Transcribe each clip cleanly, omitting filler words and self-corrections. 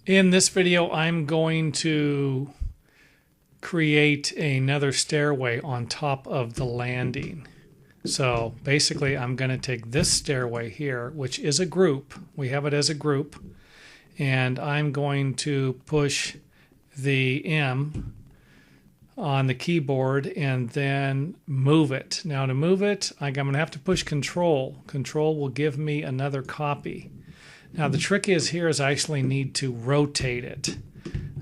In this video, I'm going to create another stairway on top of the landing. So basically, I'm going to take this stairway here, which is a group. We have it as a group. And I'm going to push the M on the keyboard and then move it. Now to move it, I'm going to have to push Control. Control will give me another copy. Now the trick is here is I actually need to rotate it.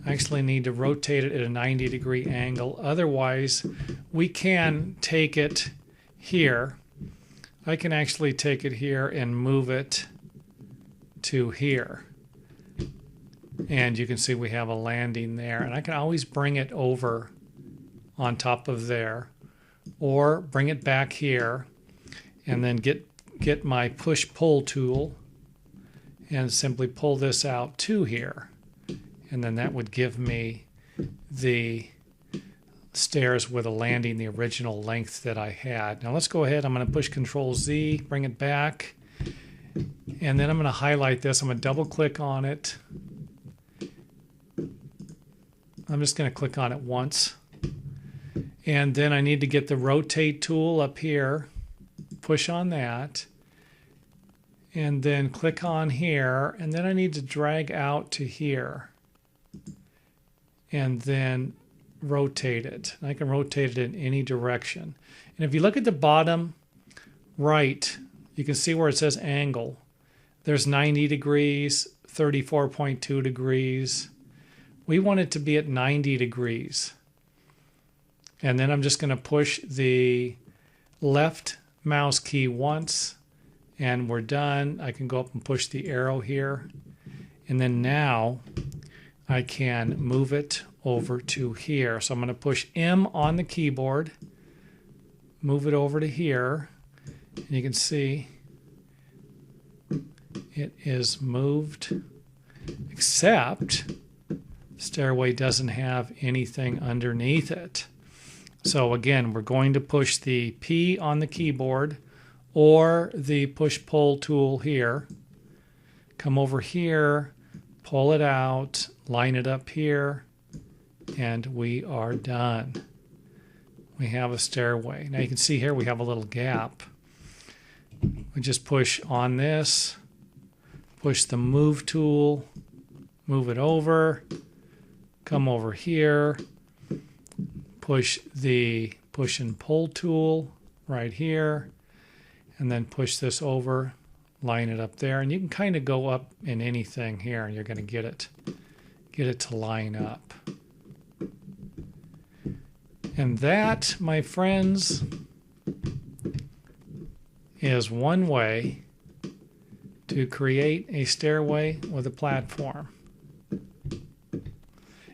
I actually need to rotate it at a 90-degree angle. Otherwise, we can take it here. I can actually take it here and move it to here. And you can see we have a landing there. And I can always bring it over on top of there, or bring it back here and then get my push-pull tool and simply pull this out to here. And then that would give me the stairs with a landing the original length that I had. Now let's go ahead. I'm going to push Control Z, bring it back, and then I'm going to highlight this. I'm going to double click on it. I'm just going to click on it once. And then I need to get the rotate tool up here, push on that, and then click on here, and then I need to drag out to here and then rotate it. And I can rotate it in any direction. And if you look at the bottom right, you can see where it says angle. There's 90 degrees, 34.2 degrees. We want it to be at 90 degrees. And then I'm just going to push the left mouse key once, and we're done. I can go up and push the arrow here. And then now I can move it over to here. So I'm going to push M on the keyboard, move it over to here, and you can see it is moved, except Stairway doesn't have anything underneath it. So again, we're going to push the P on the keyboard or the push-pull tool here. Come over here, pull it out, line it up here, and we are done. We have a stairway. Now you can see here we have a little gap. We just push on this, push the move tool, move it over, come over here, push the push and pull tool right here, and then push this over, line it up there, and you can kind of go up in anything here and you're going to get it to line up. And that, my friends, is one way to create a stairway with a platform.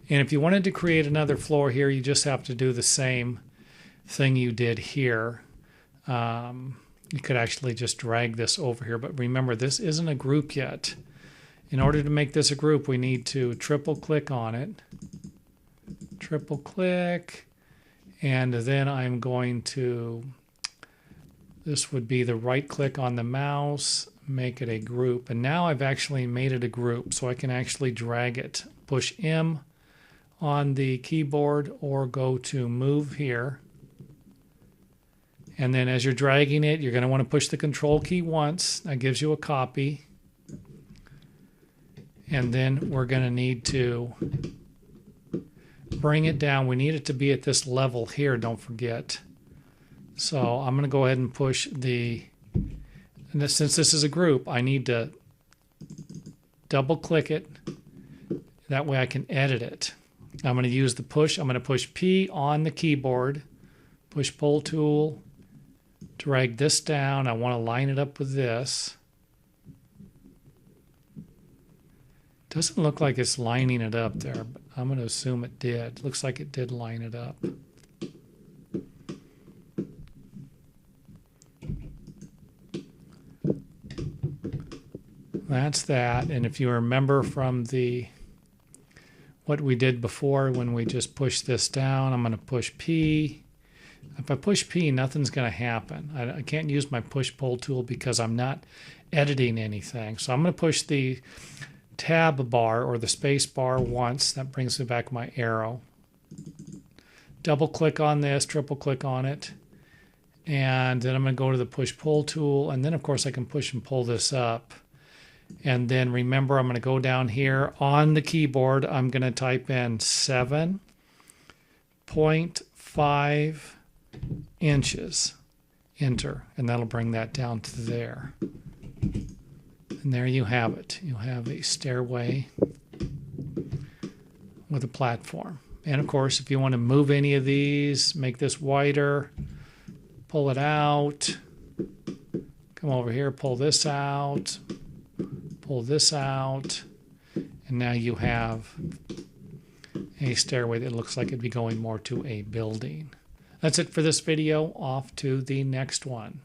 And if you wanted to create another floor here, you just have to do the same thing you did here. You could actually just drag this over here. But remember, this isn't a group yet. In order to make this a group, we need to triple click on it. Triple click. And then I'm going to, this would be the right click on the mouse, make it a group. And now I've actually made it a group. So I can actually drag it. Push M on the keyboard or go to move here. And then as you're dragging it, you're going to want to push the Control key once. That gives you a copy. And then we're going to need to bring it down. We need it to be at this level here, don't forget. So I'm going to go ahead and push the, and since this is a group, I need to double click it. That way I can edit it. I'm going to use the push. I'm going to push P on the keyboard, push pull tool, drag this down. I want to line it up with this. Doesn't look like it's lining it up there, but I'm going to assume it did. Looks like it did line it up. That's that. And if you remember from the what we did before when we just pushed this down, I'm going to push P. If I push P, nothing's going to happen. I can't use my push-pull tool because I'm not editing anything. So I'm going to push the tab bar or the space bar once. That brings me back my arrow. Double click on this, triple click on it. And then I'm going to go to the push-pull tool. And then, of course, I can push and pull this up. And then remember, I'm going to go down here on the keyboard. I'm going to type in 7.5 inches. Enter. And that'll bring that down to there. And there you have it. You have a stairway with a platform. And of course, if you want to move any of these, make this wider, pull it out, come over here, pull this out, and now you have a stairway that looks like it'd be going more to a building. That's it for this video. Off to the next one.